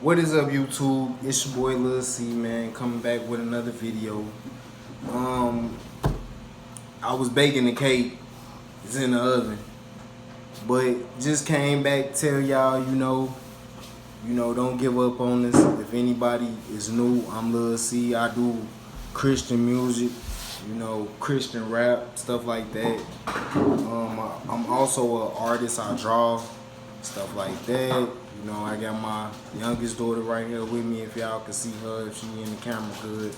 What is up, YouTube? It's your boy Lil C, man, coming back with another video. I was baking the cake. It's in the oven, but just came back to tell y'all, don't give up on this. If anybody is new, I'm Lil C. I do Christian music, Christian rap, stuff like that. I'm also an artist. I draw, stuff like that. I got my youngest daughter right here with me. If y'all can see her, if she in the camera good,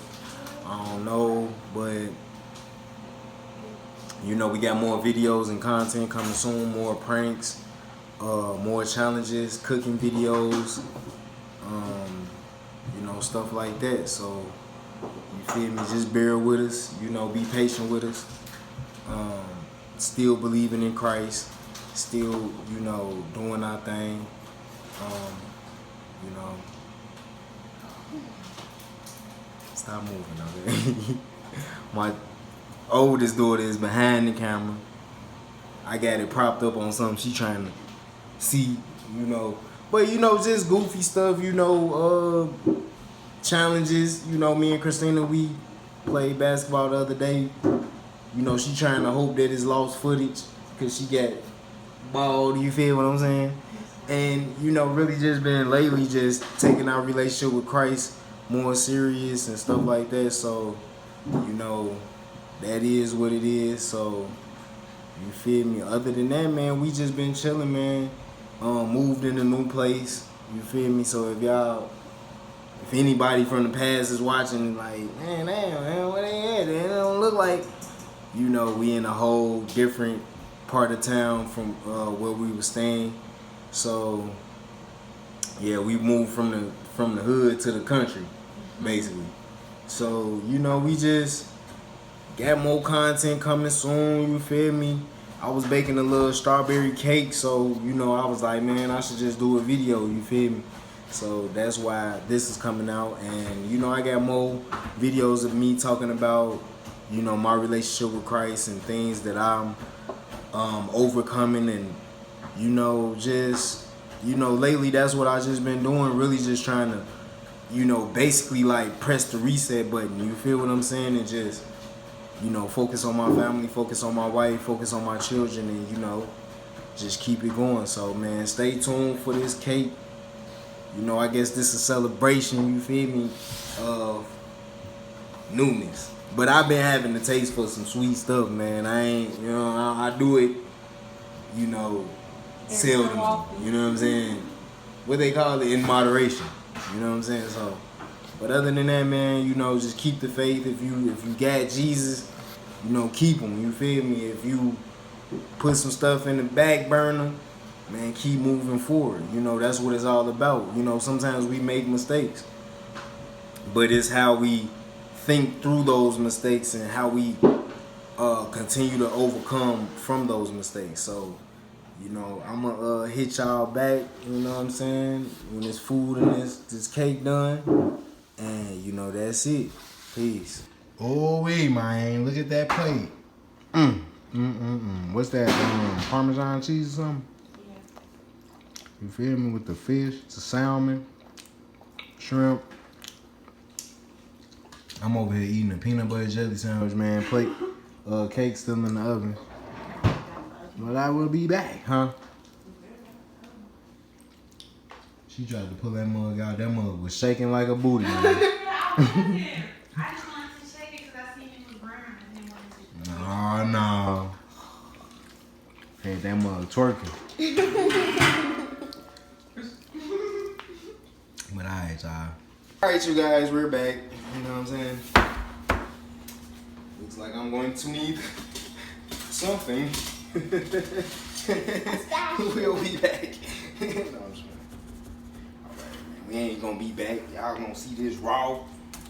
I don't know, but we got more videos and content coming soon, more pranks, more challenges, cooking videos, stuff like that. So, you feel me? Just bear with us, be patient with us. Still believing in Christ, still, doing our thing. Stop moving, okay? My oldest daughter is behind the camera. I got it propped up on something she trying to see, But, just goofy stuff, challenges. Me and Christina, we played basketball the other day. She trying to hope that it's lost footage because she got bald, you feel what I'm saying? And, really just been lately just taking our relationship with Christ more serious and stuff like that. So, that is what it is. So, you feel me? Other than that, man, we just been chilling, man. Moved in a new place. You feel me? So if anybody from the past is watching, like, man, where they at? They don't look like, we in a whole different part of town from where we were staying. So, yeah, we moved from the hood to the country, basically. So, we just got more content coming soon, you feel me? I was baking a little strawberry cake, so, I was like, man, I should just do a video, you feel me? So that's why this is coming out. And, I got more videos of me talking about, my relationship with Christ and things that I'm overcoming. And, lately that's what I just been doing, really just trying to, basically like press the reset button, you feel what I'm saying? And just, focus on my family, focus on my wife, focus on my children, and, just keep it going. So, man, stay tuned for this cake. I guess this is a celebration, you feel me, of newness. But I've been having the taste for some sweet stuff, man. I ain't, I do it, seldom. You know what I'm saying? What they call it, in moderation. You know what I'm saying? So, but other than that, man, just keep the faith. If you got Jesus, keep him. You feel me? If you put some stuff in the back burner, man, keep moving forward. That's what it's all about. Sometimes we make mistakes, but it's how we think through those mistakes and how we continue to overcome from those mistakes. So, I'm gonna hit y'all back, you know what I'm saying, when this food and this cake done. And, that's it. Peace. Oh, wait, man. Look at that plate. What's that, Parmesan cheese or something? You feel me? With the fish, the salmon, shrimp. I'm over here eating a peanut butter jelly sandwich, man. Plate, cake still in the oven. But I will be back, huh? She tried to pull that mug out. That mug was shaking like a booty, man. I just wanted to shake it because I seen it was brown. I didn't want to. No. Hey, that mug twerking. But alright, y'all. Alright, you guys, we're back. You know what I'm saying? Looks like I'm going to need something. We'll be back. No, I'm just playing. Alright, man. We ain't gonna be back. Y'all gonna see this raw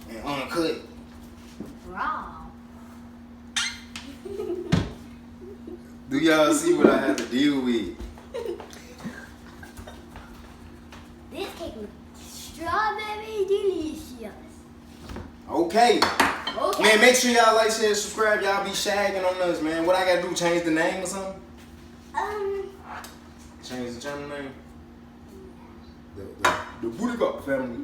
and uncut. Raw. Do y'all see what I have to deal with? This cake looks strawberry delicious. Okay. Man, make sure y'all like, share, subscribe. Y'all be shagging on us, man. What I gotta do, change the name or something? Change the channel name? The The Booty Cup family.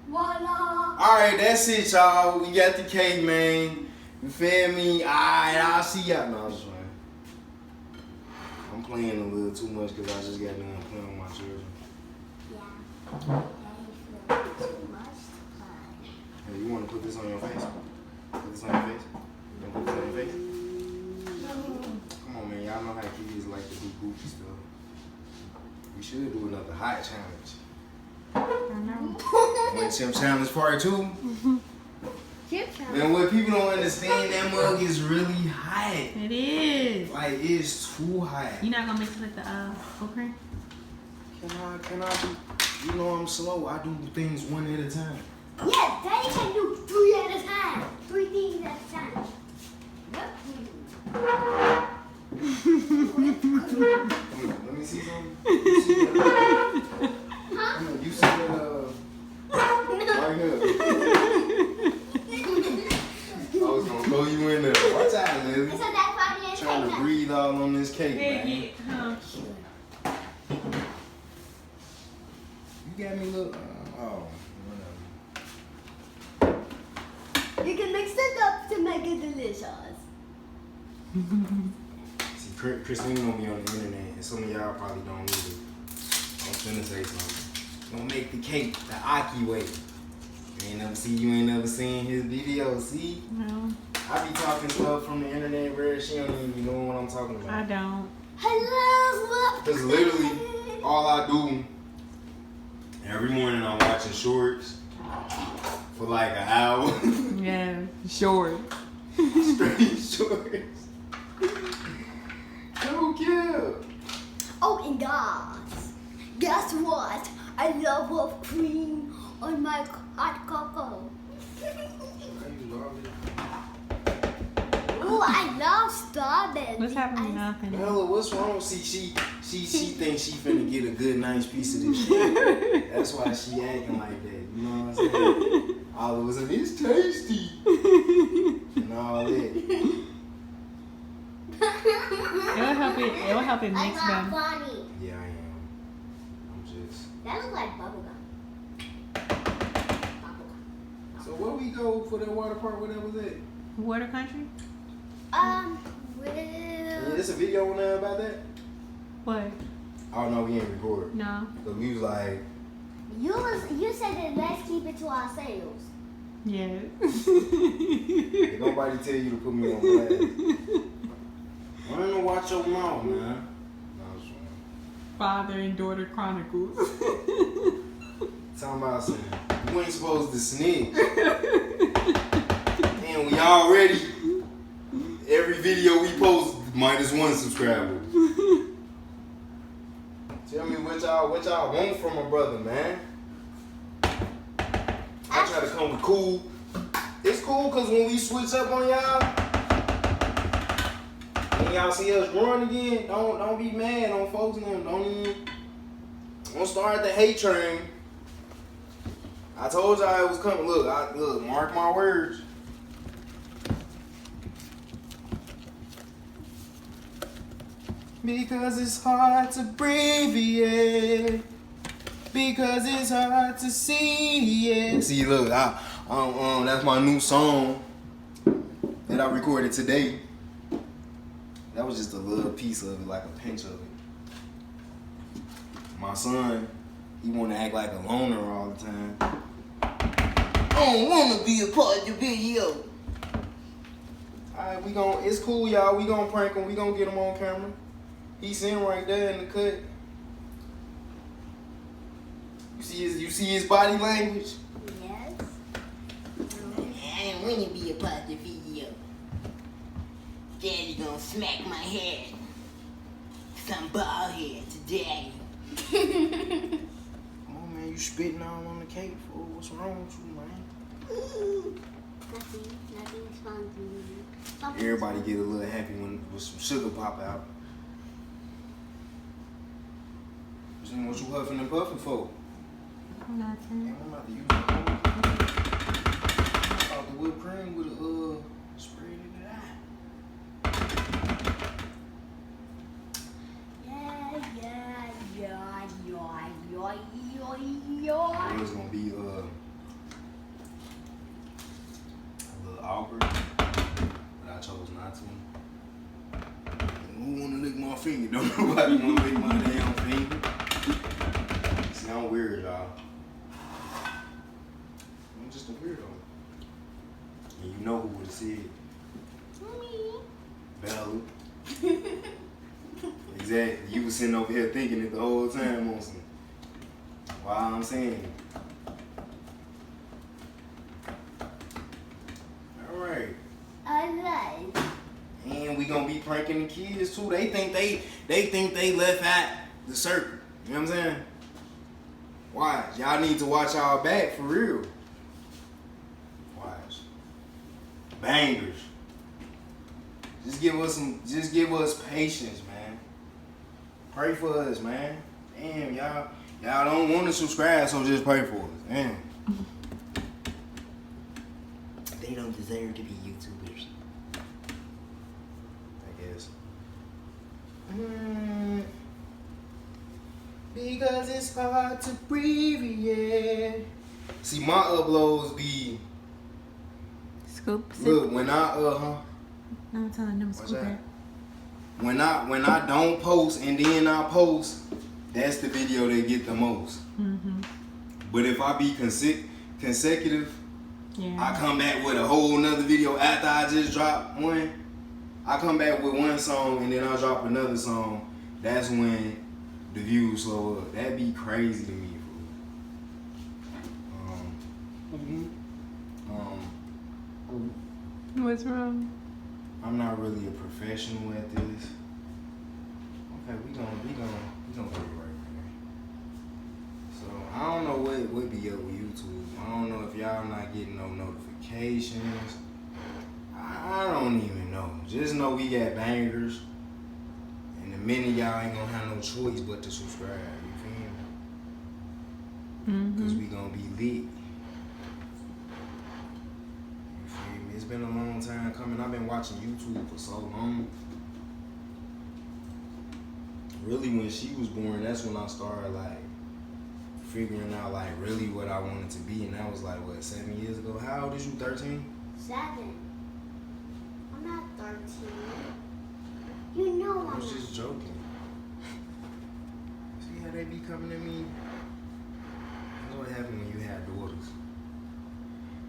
Voila. Alright, that's it, y'all. We got the cake, man. You feel me? Alright, I'll see y'all. No, I'm just playing. I'm playing a little too much because I just got done playing with my children. Yeah. Too much time. Hey, you want to put this on your face? Put this on your face? You want to put this on your face? Come on, man. Y'all know how kids like to do goofy stuff. We should do another hot challenge. I know. One chip challenge part 2. Chip challenge. Man, what people don't understand, that mug is really hot. It is. Like, it's too hot. You not gonna mix it with the whipped cream? Can I do, you know I'm slow. I do things one at a time. Yeah, Daddy can do 3 at a time. 3 things at a time. Let me see something. You see that? You see that, right here. I was gonna throw you in there. Watch out, Lily. It's a that funny and Trying to breathe all on this cake, man. You got me look. Oh, whatever. You can mix it up to make it delicious. See, Christine gonna be on the internet, and some of y'all probably don't either. I'm finna say something. Gonna make the cake the Aki way. You ain't never seen his video, see? No, I be talking stuff from the internet where she don't even be knowing what I'm talking I about. don't. Hello. Cause literally, all I do, every morning I'm watching shorts for like an hour. Yeah, short. Straight shorts. Don't care. Oh, and guess what? I love whipped cream on my hot cocoa. Oh, I love strawberry. What's happening? Nothing. Bella, what's wrong? See, she thinks she finna get a good, nice piece of this shit. That's why she acting like that. You know what I'm saying? All of a sudden, it's tasty. And all that. It'll help it I'm mix not better. funny. Yeah, I am. I'm just. That looks like bubblegum. So where we go for that water park? Where that was at? Water country? Well, There's a video on there about that? What? Oh no, we ain't record. No. Cause we was like, you said that let's keep it to ourselves. Yeah. ain't nobody tell you to put me on blast. Learn to watch your mouth, man. No, I'm just playing. Father and Daughter Chronicles. Talking about something. You ain't supposed to snitch. And we already, every video we post, -1 subscriber. Tell me what y'all want from a brother, man. I try to come with cool. It's cool because when we switch up on y'all, when y'all see us growing again, don't be mad on folks and them. Don't start the hate train. I told y'all it was coming. Look, mark my words. Because it's hard to breathe, yeah. Because it's hard to see, yeah. See, look, that's my new song that I recorded today. That was just a little piece of it, like a pinch of it. My son, he want to act like a loner all the time. I don't want to be a part of the video. Alright, it's cool, y'all. We gonna prank him. We gonna get him on camera. He's sitting right there in the cut. You see his body language? Yes. I don't want to be a part of the video. Daddy gonna smack my head. Some bald head today. Come on, man. You spitting all on the cake, fool. What's wrong with you, man? Nothing's fun to me. Everybody get a little happy when some sugar pop out. What you huffing and puffing for? Nothing. I'm about to use the I thought the whipped cream would have sprayed it out. Yeah. It was gonna be a little awkward, but I chose not to. Who wanna lick my finger? Don't nobody wanna lick my damn finger. See, I'm weird, y'all. I'm just a weirdo. And you know who would have said? Me. Bella. Exactly. You was sitting over here thinking it the whole time on some. Why I'm saying. Alright. Alright. And we gonna be pranking the kids too. They think they left out the circle. You know what I'm saying? Watch. Y'all need to watch y'all back for real. Watch. Bangers. Just give us patience, man. Pray for us, man. Damn, y'all don't want to subscribe, so just pray for us. Damn. They don't deserve to be YouTubers. I guess. Because it's hard to breathe, yeah. See, my uploads be Scoop. look when I No, I'm telling them What's scoop that? it. when I don't post and then I post, that's the video that get the most. Mm-hmm. But if I be consecutive, Yeah. I come back with a whole nother video after I just dropped one. I come back with one song and then I drop another song. That's when the views slow up. That'd be crazy to me. What's wrong? I'm not really a professional at this. Okay, we gonna get it right there. So I don't know what be up with YouTube. I don't know if y'all not getting no notifications. I don't even know. Just know we got bangers. And the minute y'all ain't gonna have no choice but to subscribe. You feel me? Cause we gonna be lit. You feel me? It's been a long time coming. I've been watching YouTube for so long. Really, when she was born, that's when I started like figuring out like really what I wanted to be, and that was like what 7 years ago. How old is you? 13? 7. I'm not 13. You know I I'm was not. just joking. See how they be coming at me? That's what happened when you had daughters.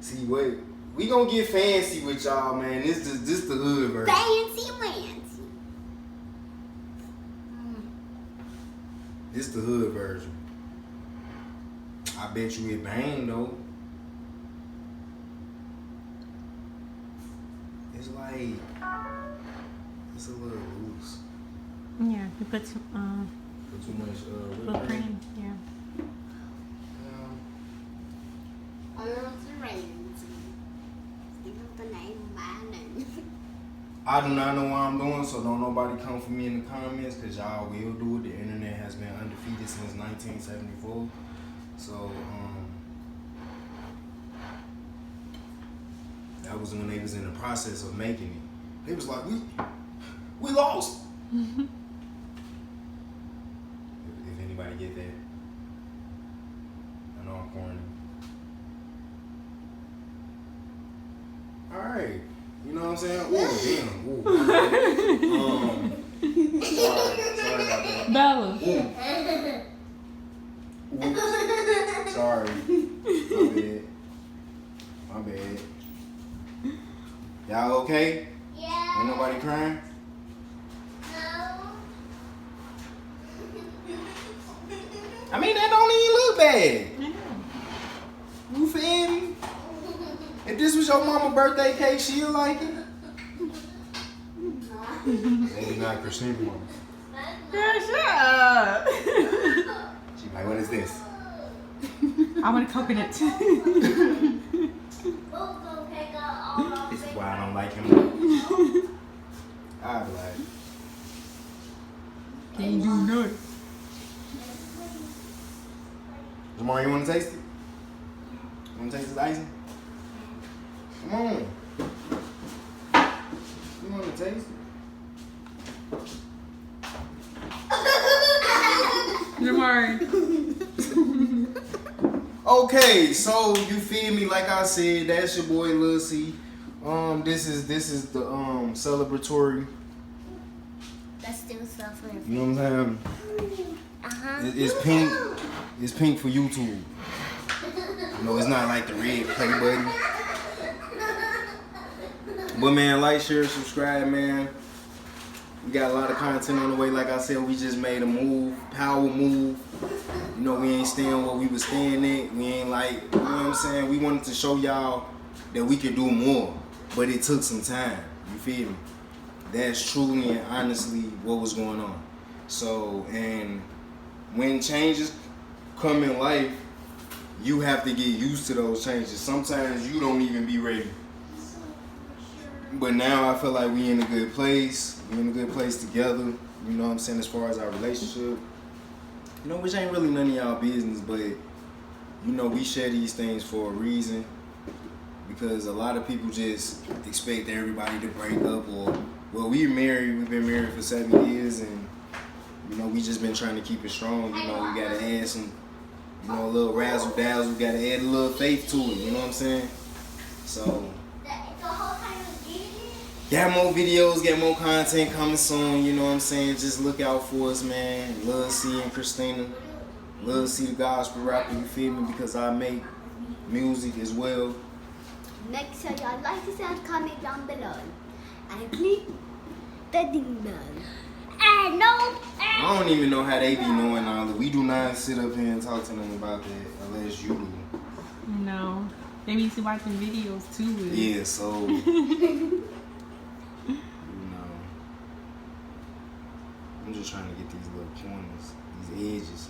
See, wait, we gonna get fancy with y'all, man. This the hood version. Fancy Wancy. This the hood version. I bet you it bang though. It's like it's a little loose. Yeah, you put some Put too much whipped cream. Yeah. I love the rains. Give up the name my name. I do not know what I'm doing, so don't nobody come for me in the comments, because y'all will do it. The internet has been undefeated since 1974. So, that was when they was in the process of making it. They was like, we lost. if anybody get that. I know I'm corny. Alright. You know what I'm saying? Ooh, damn. Ooh. Sorry about that. Bella. Oops. Sorry. My bad. Y'all okay? Yeah. Ain't nobody crying? No. I mean, that don't even look bad. You feel me? If this was your mama's birthday cake, she'll like it. Maybe not Christina's mama. Girl, shut up. She like, what is this? I want a coconut. This is why I don't like him. I'd be like, Can't do nothing. Jamar, you want to taste it? You want to taste this icing? Come on. You want to taste it? Jamari. Okay, so you feel me? Like I said, that's your boy Lil C. This is the celebratory. That's still suffering. You know what I'm saying? It's pink. It's pink for YouTube. No, it's not like the red play button. But man, like, share, subscribe, man. We got a lot of content on the way. Like I said, we just made a move, power move. You know, we ain't staying where we was staying at. We ain't like, you know what I'm saying? We wanted to show y'all that we could do more, but it took some time. You feel me? That's truly and honestly what was going on. So, and when changes come in life, you have to get used to those changes. Sometimes you don't even be ready. But now I feel like we in a good place. We in a good place together. You know what I'm saying, as far as our relationship. You know, which ain't really none of y'all business, but you know, we share these things for a reason. Because a lot of people just expect everybody to break up, or, well, we've been married for 7 years, and you know, we just been trying to keep it strong. You know, we gotta add some, you know, a little razzle dazzle, gotta add a little faith to it, you know what I'm saying? So, got more videos, got more content coming soon, you know what I'm saying? Just look out for us, man. Lil C and Christina. Lil C the gospel rapper, you feel me? Because I make music as well. Make sure y'all like and comment down below. And click the ding bell. And no. I don't even know how they be knowing all that. We do not sit up here and talk to them about that unless you do. No. They need to watch the videos too. Yeah, so you know, I'm just trying to get these little corners, these edges.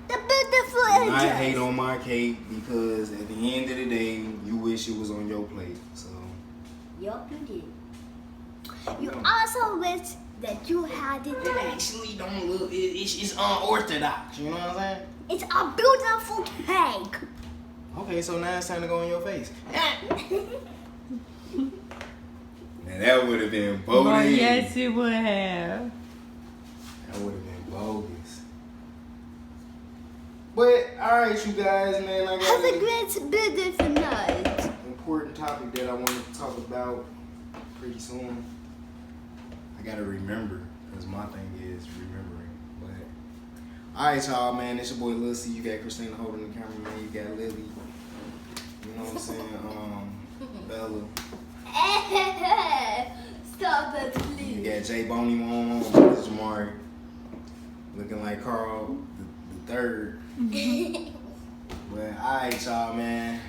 The beautiful And I hate edges. on my cake because at the end of the day, you wish it was on your plate. So Yup, you did. You also wish that you had it it too. actually don't look. It's unorthodox. You know what I'm saying? It's a beautiful cake. Okay, so now it's time to go in your face. Man, that would have been bogus. Well, yes, it would have. That would have been bogus. But alright, you guys, man, I got Have a an great, beautiful night. important topic that I wanted to talk about pretty soon. I gotta remember, because my thing is remembering. But alright, y'all, man, it's your boy Lil C. You got Christina holding the camera, man. You got Lily. You know what I'm saying? Bella. Stop it, You please. got J Boney Mom, Jamari. Looking like Carl the third. But alright, y'all, man.